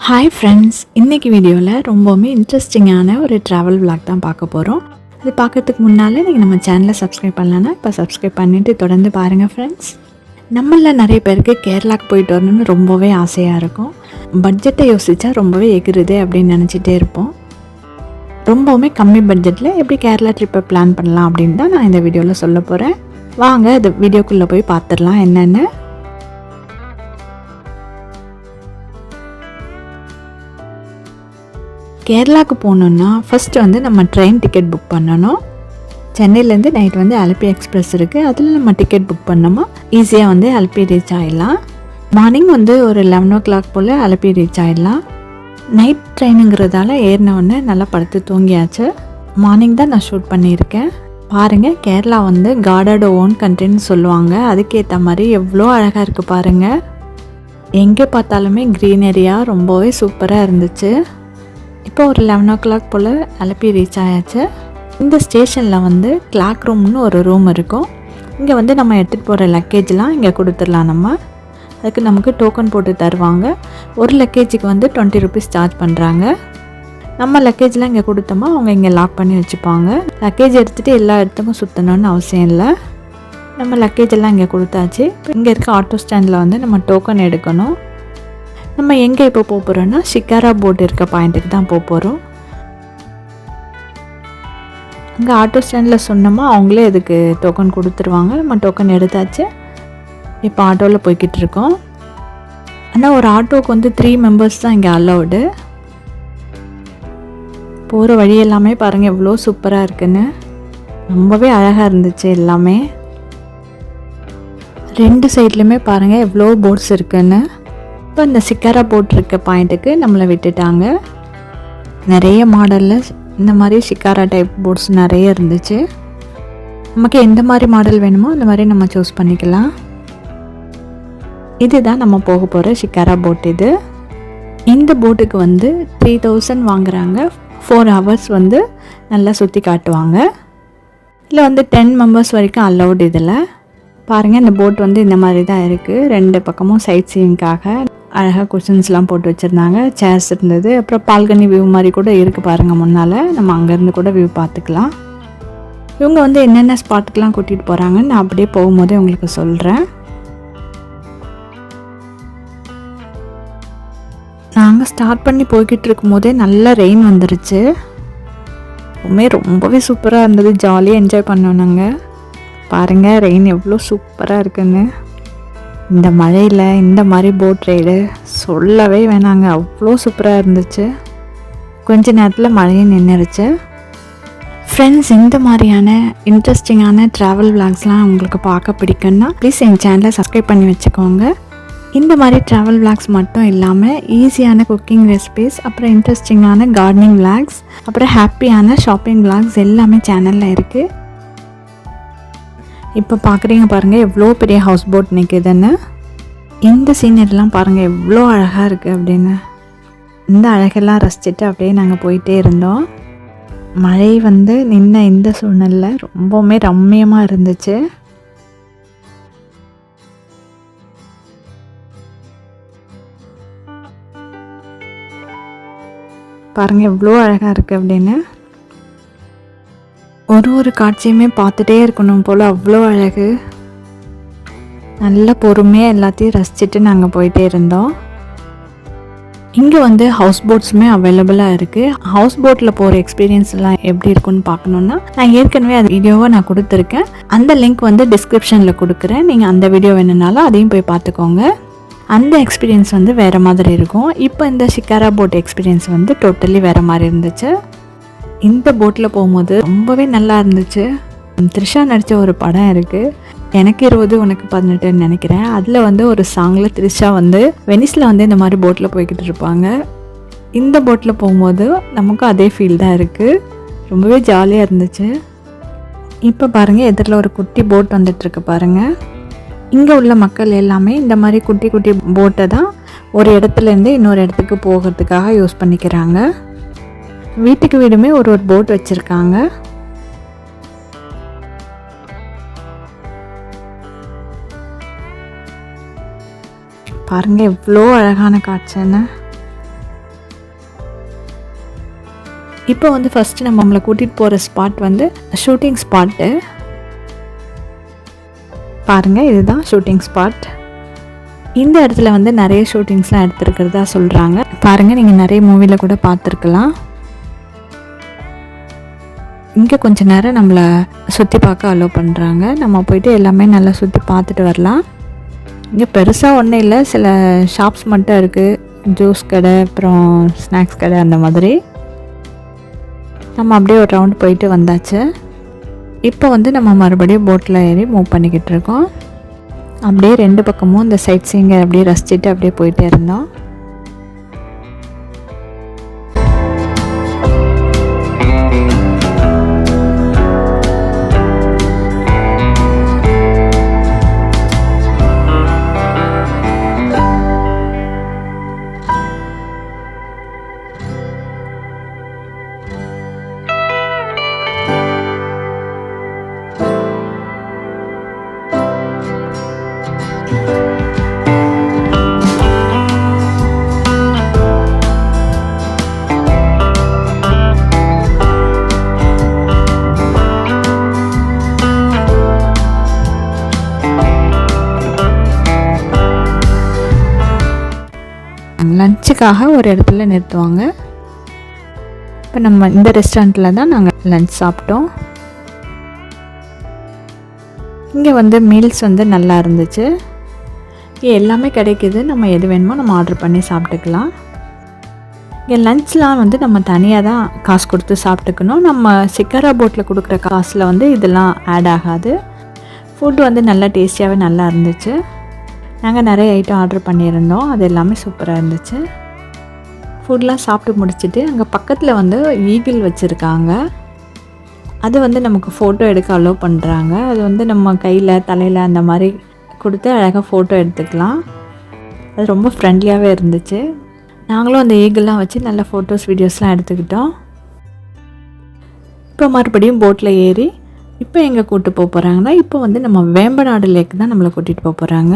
Hi friends, இன்றைக்கி வீடியோவில் ரொம்பவுமே இன்ட்ரெஸ்டிங்கான ஒரு ட்ராவல் விளாக் தான் பார்க்க போகிறோம். அது பார்க்கறதுக்கு முன்னால் நீங்கள் நம்ம சேனலை சப்ஸ்கிரைப் பண்ணலன்னா இப்போ சப்ஸ்கிரைப் பண்ணிவிட்டு தொடர்ந்து பாருங்கள் ஃப்ரெண்ட்ஸ். நம்மளில் நிறைய பேருக்கு கேரளாவுக்கு போயிட்டு வரணும்னு ரொம்பவே ஆசையாக இருக்கும். பட்ஜெட்டை யோசித்தா ரொம்பவே எகிருது அப்படின்னு நினச்சிட்டே இருப்போம். ரொம்பவுமே கம்மி பட்ஜெட்டில் எப்படி கேரளா ட்ரிப்பை பிளான் பண்ணலாம் அப்படின்னு தான் நான் இந்த வீடியோவில் சொல்ல போகிறேன். வாங்க இந்த வீடியோக்குள்ளே போய் பார்த்துடலாம் என்னென்னு. கேரளாவுக்கு போகணுன்னா ஃபஸ்ட்டு நம்ம ட்ரெயின் டிக்கெட் புக் பண்ணணும். சென்னையிலேருந்து நைட் அலப்பி எக்ஸ்பிரஸ் இருக்குது, அதில் நம்ம டிக்கெட் புக் பண்ணோமா ஈஸியாக அலப்பி ரீச் ஆகிடலாம். மார்னிங் ஒரு 11 o'clock போல் அலப்பி ரீச் ஆகிடலாம். நைட் ட்ரெயினுங்கிறதால ஏறினவுடனே நல்லா படுத்து தூங்கியாச்சு. மார்னிங் தான் நான் ஷூட் பண்ணியிருக்கேன். பாருங்கள், கேரளா காடோட ஓன் கண்ட்ரின்னு சொல்லுவாங்க. அதுக்கேற்ற மாதிரி எவ்வளோ அழகாக இருக்குது பாருங்கள். எங்கே பார்த்தாலுமே க்ரீனரியாக ரொம்பவே சூப்பராக இருந்துச்சு. இப்போ ஒரு 11 o'clock போல் அலப்பி ரீச் ஆயாச்சு. இந்த ஸ்டேஷனில் கிளாக் ரூம்னு ஒரு ரூம் இருக்கும். இங்கே நம்ம எடுத்துகிட்டு போகிற லக்கேஜ்லாம் இங்கே கொடுத்துடலாம். அதுக்கு நமக்கு டோக்கன் போட்டு தருவாங்க. ஒரு லக்கேஜுக்கு 20 rupees சார்ஜ் பண்ணுறாங்க. நம்ம லக்கேஜ்லாம் இங்கே கொடுத்தோமா அவங்க இங்கே லாக் பண்ணி வச்சுப்பாங்க. லக்கேஜ் எடுத்துகிட்டு எல்லா இடத்துக்கும் சுற்றணுன்னு அவசியம் இல்லை. நம்ம லக்கேஜ் எல்லாம் இங்கே கொடுத்தாச்சு. இங்கே இருக்க ஆட்டோ ஸ்டாண்டில் நம்ம டோக்கன் எடுக்கணும். நம்ம எங்கே இப்போ போக போகிறோன்னா ஷிக்காரா போட் இருக்க பாயிண்ட்டுக்கு தான் போக போகிறோம். அங்கே ஆட்டோ ஸ்டாண்டில் சொன்னோமா அவங்களே இதுக்கு டோக்கன் கொடுத்துருவாங்க. நம்ம டோக்கன் எடுத்தாச்சு. இப்போ ஆட்டோவில் போய்கிட்டு இருக்கோம். ஆனால் ஒரு ஆட்டோவுக்கு 3 members தான் இங்கே அலௌடு. போகிற வழி எல்லாமே பாருங்கள் எவ்வளோ சூப்பராக இருக்குன்னு. ரொம்பவே அழகாக இருந்துச்சு எல்லாமே. 2 சைட்லையுமே பாருங்கள் எவ்வளோ போட்ஸ் இருக்குன்னு. இப்போ இந்த ஷிக்காரா போட் இருக்க பாயிண்ட்டுக்கு நம்மளை விட்டுட்டாங்க. நிறைய மாடலில் இந்த மாதிரி ஷிக்காரா டைப் போட்ஸ் நிறைய இருந்துச்சு. நமக்கு எந்த மாதிரி மாடல் வேணுமோ அந்த மாதிரி நம்ம சூஸ் பண்ணிக்கலாம். இதுதான் நம்ம போக போகிற ஷிக்காரா போட். இந்த போட்டுக்கு 3000 வாங்குறாங்க. 4 hours நல்லா சுற்றி காட்டுவாங்க. இதில் 10 members வரைக்கும் அலௌட். இதில் பாருங்கள், இந்த போட் இந்த மாதிரி தான் இருக்குது. 2 பக்கமும் சைட் சீயிங்காக அழகாக குஷன்ஸ்லாம் போட்டு வச்சுருந்தாங்க. சேர்ஸ் இருந்தது. அப்புறம் பால்கனி வியூ மாதிரி கூட இருக்குது பாருங்கள். முன்னால் நம்ம அங்கேருந்து கூட வியூ பார்த்துக்கலாம். இவங்க என்னென்ன ஸ்பாட்டுக்கெலாம் கூட்டிகிட்டு போகிறாங்கன்னு நான் அப்படியே போகும்போதே உங்களுக்கு சொல்கிறேன். நாங்கள் ஸ்டார்ட் பண்ணி போய்கிட்டு இருக்கும் போதே நல்லா ரெயின் வந்துருச்சு. ரொம்பவே சூப்பராக இருந்தது. ஜாலியாக என்ஜாய் பண்ணோம். பாருங்கள் ரெயின் எவ்வளோ சூப்பராக இருக்குன்னு. இந்த மழையில் இந்த மாதிரி போட் ரைடு சொல்லவே வேணாங்க, அவ்வளோ சூப்பராக இருந்துச்சு. கொஞ்ச நேரத்தில் மழையும் நின்றுருச்சு. ஃப்ரெண்ட்ஸ், இந்த மாதிரியான இன்ட்ரெஸ்டிங்கான ட்ராவல் விளாக்ஸ்லாம் உங்களுக்கு பார்க்க பிடிக்குன்னா ப்ளீஸ் என் சேனலை சப்ஸ்கிரைப் பண்ணி வச்சுக்கோங்க. இந்த மாதிரி ட்ராவல் விளாக்ஸ் மட்டும் இல்லாமல் ஈஸியான குக்கிங் ரெசிபீஸ், அப்புறம் இன்ட்ரெஸ்டிங்கான கார்டனிங் விளாக்ஸ், அப்புறம் ஹாப்பியான ஷாப்பிங் விளாக்ஸ் எல்லாமே சேனலில் இருக்குது. இப்போ பார்க்குறீங்க பாருங்கள் எவ்வளோ பெரிய ஹவுஸ் போட் நிற்குதுன்னு. இந்த சீனரிலாம் பாருங்கள் எவ்வளோ அழகாக இருக்குது அப்படின்னு. இந்த அழகெல்லாம் ரசிச்சுட்டு அப்படியே நாங்கள் போயிட்டே இருந்தோம். மழை நின்ன இந்த சூழ்நிலையில் ரொம்பவுமே ரம்மியமாக இருந்துச்சு. பாருங்கள் எவ்வளோ அழகாக இருக்குது அப்படின்னு. ஒரு காட்சியுமே பார்த்துட்டே இருக்கணும் போல் அவ்வளோ அழகு. நல்ல பொறுமையாக எல்லாத்தையும் ரசிச்சுட்டு நாங்கள் போயிட்டே இருந்தோம். இங்கே ஹவுஸ் போட்ஸுமே அவைலபிளாக இருக்குது. ஹவுஸ் போட்டில் போகிற எக்ஸ்பீரியன்ஸ்லாம் எப்படி இருக்குன்னு பார்க்கணுன்னா நான் ஏற்கனவே அந்த வீடியோவை நான் கொடுத்துருக்கேன். அந்த லிங்க் டிஸ்கிரிப்ஷனில் கொடுக்குறேன். நீங்கள் அந்த வீடியோ வேணும்னாலும் அதையும் போய் பார்த்துக்கோங்க. அந்த எக்ஸ்பீரியன்ஸ் வேறு மாதிரி இருக்கும். இப்போ இந்த ஷிக்காரா போட் எக்ஸ்பீரியன்ஸ் டோட்டலி வேறு மாதிரி இருந்துச்சு. இந்த போட்டில் போகும்போது ரொம்பவே நல்லா இருந்துச்சு. த்ரிஷா நடித்த ஒரு படம் இருக்குது, எனக்கு 20 உனக்கு 18ன்னு நினைக்கிறேன். அதில் ஒரு சாங்கில் த்ரிஷா வெனிஸில் இந்த மாதிரி போட்டில் போய்கிட்டு இருப்பாங்க. இந்த போட்டில் போகும்போது நமக்கும் அதே ஃபீல் தான் இருக்குது. ரொம்பவே ஜாலியாக இருந்துச்சு. இப்போ பாருங்கள் எதிரில் ஒரு குட்டி போட் வந்துட்டுருக்கு பாருங்கள். இங்கே உள்ள மக்கள் எல்லாமே இந்த மாதிரி குட்டி குட்டி போட்டை தான் ஒரு இடத்துலேருந்து இன்னொரு இடத்துக்கு போகிறதுக்காக யூஸ் பண்ணிக்கிறாங்க. வீட்டுக்கு வீடுமே ஒரு போட் வச்சுருக்காங்க. பாருங்கள் எவ்வளோ அழகான காட்சின்னு. இப்போ வந்து ஃபஸ்ட்டு நம்மளை கூட்டிகிட்டு போகிற ஸ்பாட் வந்து ஷூட்டிங் ஸ்பாட்டு. பாருங்கள், இதுதான் ஷூட்டிங் ஸ்பாட். இந்த இடத்துல வந்து நிறைய ஷூட்டிங்ஸ்லாம் எடுத்துருக்கிறதா சொல்கிறாங்க. பாருங்கள், நீங்கள் நிறைய மூவியில் கூட பார்த்துருக்கலாம். இங்கே கொஞ்சம் நேரம் நம்மளை சுற்றி பார்க்க அலோவ் பண்ணுறாங்க. நம்ம போயிட்டு எல்லாமே நல்லா சுற்றி பார்த்துட்டு வரலாம். இங்கே பெருசாக ஒன்றும் இல்லை, சில ஷாப்ஸ் மட்டும் இருக்குது. ஜூஸ் கடை, அப்புறம் ஸ்நாக்ஸ் கடை, அந்த மாதிரி. நம்ம அப்படியே ஒரு ரவுண்ட் போயிட்டு வந்தாச்சு. இப்போ வந்து நம்ம மறுபடியும் போட்டில் ஏறி மூவ் பண்ணிக்கிட்டு இருக்கோம். அப்படியே 2 பக்கமும் இந்த சைட் சீங்கை அப்படியே ரசிச்சுட்டு அப்படியே போயிட்டே இருந்தோம். லஞ்சுக்காக ஒரு இடத்துல நிறுத்துவாங்க. இப்போ நம்ம இந்த ரெஸ்டாரண்ட்டில் தான் நாங்கள் லஞ்ச் சாப்பிட்டோம். இங்கே வந்து மீல்ஸ் வந்து நல்லா இருந்துச்சு. எல்லாமே கிடைக்கிது, நம்ம எது வேணுமோ நம்ம ஆர்டர் பண்ணி சாப்பிட்டுக்கலாம். இங்கே லஞ்ச்லாம் வந்து நம்ம தனியாக தான் காசு கொடுத்து சாப்பிட்டுக்கணும். நம்ம சிக்காரா போட்டில் கொடுக்குற காசில் வந்து இதெல்லாம் ஆட் ஆகாது. ஃபுட் வந்து நல்லா டேஸ்டியாகவே நல்லா இருந்துச்சு. நாங்கள் நிறைய ஐட்டம் ஆர்டர் பண்ணியிருந்தோம், அது எல்லாமே சூப்பராக இருந்துச்சு. ஃபுட்லாம் சாப்பிட்டு முடிச்சுட்டு அங்கே பக்கத்தில் வந்து ஈகிள் வச்சுருக்காங்க. அது வந்து நமக்கு ஃபோட்டோ எடுக்க அலோவ் பண்ணுறாங்க. அது வந்து நம்ம கையில் தலையில் அந்த மாதிரி கொடுத்து அழகாக ஃபோட்டோ எடுத்துக்கலாம். அது ரொம்ப ஃப்ரெண்ட்லியாகவே இருந்துச்சு. நாங்களும் அந்த ஈகிள்லாம் வச்சு நல்ல ஃபோட்டோஸ் வீடியோஸ்லாம் எடுத்துக்கிட்டோம். இப்போ மறுபடியும் போட்டில் ஏறி இப்போ எங்கே கூப்பிட்டு போக போகிறாங்கன்னா, இப்போ வந்து நம்ம வேம்பநாடு லேக் தான் நம்மளை கூட்டிகிட்டு போக போகிறாங்க.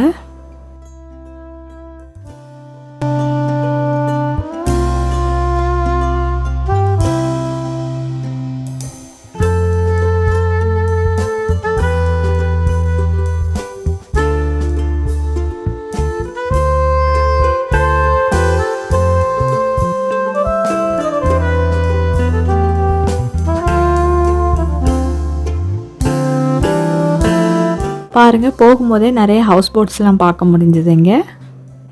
பாருங்கள், போகும்போதே நிறைய ஹவுஸ் போட்ஸ்லாம் பார்க்க முடிஞ்சதுங்க.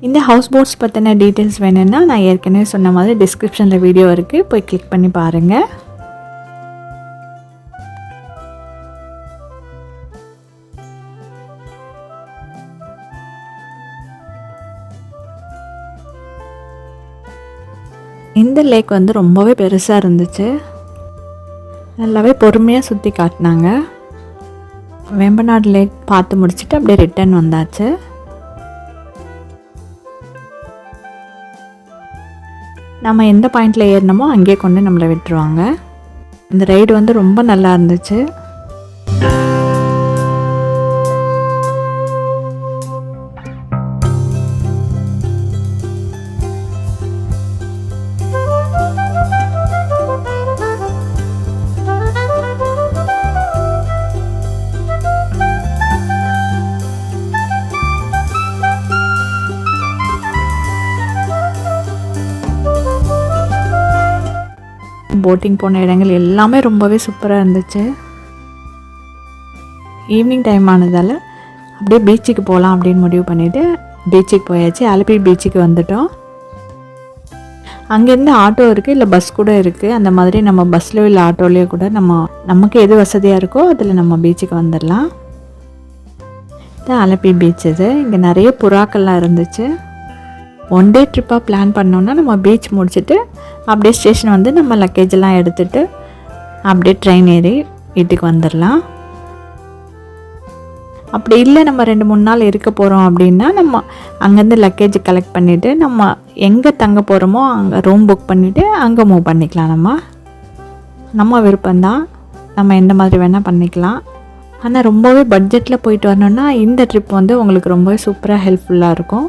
இந்த ஹவுஸ் போட்ஸ் பற்றின டீட்டெயில்ஸ் வேணும்னா நான் ஏற்கனவே சொன்ன மாதிரி டிஸ்கிரிப்ஷனில் வீடியோ இருக்குது, போய் கிளிக் பண்ணி பாருங்கள். இந்த லேக் வந்து ரொம்பவே பெருசாக இருந்துச்சு. நல்லாவே பொறுமையாக சுற்றி காட்டினாங்க. வேம்பநாடு லேக் பார்த்து முடிச்சுட்டு அப்படியே ரிட்டர்ன் வந்தாச்சு. நம்ம எந்த பாயிண்டில் ஏறினமோ அங்கேயே கொண்டு நம்மளை விட்டுருவாங்க. இந்த ரைடு வந்து ரொம்ப நல்லா இருந்துச்சு. போட்டிங் போன இடங்கள் எல்லாமே ரொம்பவே சூப்பராக இருந்துச்சு. ஈவினிங் டைம் ஆனதால் அப்படியே பீச்சுக்கு போகலாம் அப்படின்னு முடிவு பண்ணிவிட்டு பீச்சுக்கு போயாச்சு. ஆலப்பி பீச்சுக்கு வந்துட்டோம். அங்கேருந்து ஆட்டோ இருக்குது, இல்லை பஸ் கூட இருக்குது. அந்த மாதிரி நம்ம பஸ்லையோ இல்லை ஆட்டோலேயோ கூட நமக்கு எது வசதியாக இருக்கோ அதில் நம்ம பீச்சுக்கு வந்துடலாம். இது ஆலப்பி பீச். இது இங்கே நிறைய புறாக்கள்லாம் இருந்துச்சு. 1 டே ட்ரிப்பாக பிளான் பண்ணோன்னா நம்ம பீச் முடிச்சுட்டு அப்படியே ஸ்டேஷன் வந்து நம்ம லக்கேஜெல்லாம் எடுத்துகிட்டு அப்படியே ட்ரெயின் ஏறி வீட்டுக்கு வந்துடலாம். அப்படி இல்லை நம்ம 2-3 நாள் இருக்க போகிறோம் அப்படின்னா நம்ம அங்கேருந்து லக்கேஜ் கலெக்ட் பண்ணிவிட்டு நம்ம எங்கே தங்க போகிறோமோ அங்கே ரூம் புக் பண்ணிவிட்டு அங்கே மூவ் பண்ணிக்கலாம். நம்ம விருப்பம்தான், நம்ம எந்த மாதிரி வேணால் பண்ணிக்கலாம். ஆனால் ரொம்பவே பட்ஜெட்டில் போயிட்டு வரணுன்னா இந்த ட்ரிப் வந்து உங்களுக்கு ரொம்பவே சூப்பராக ஹெல்ப்ஃபுல்லாக இருக்கும்.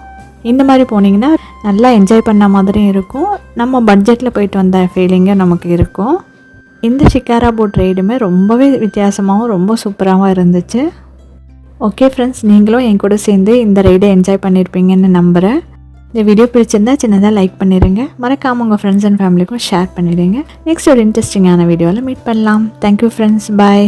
இந்த மாதிரி போனீங்கன்னா நல்லா என்ஜாய் பண்ண மாதிரியும் இருக்கும், நம்ம பட்ஜெட்டில் போயிட்டு வந்த ஃபீலிங்கும் நமக்கு இருக்கும். இந்த ஷிக்காரா போட் ரைடுமே ரொம்பவே வித்தியாசமாகவும் ரொம்ப சூப்பராகவும் இருந்துச்சு. ஓகே ஃப்ரெண்ட்ஸ், நீங்களும் என் கூட சேர்ந்து இந்த ரைடை என்ஜாய் பண்ணியிருப்பீங்கன்னு நம்புகிறேன். இந்த வீடியோ பிடிச்சிருந்தா சின்னதாக லைக் பண்ணிடுங்க, மறக்காமல் உங்கள் ஃப்ரெண்ட்ஸ் அண்ட் ஃபேமிலிக்கும் ஷேர் பண்ணிடுங்க. நெக்ஸ்ட் ஒரு இன்ட்ரெஸ்டிங்கான வீடியோவில் மீட் பண்ணலாம். தேங்க்யூ ஃப்ரெண்ட்ஸ், பாய்.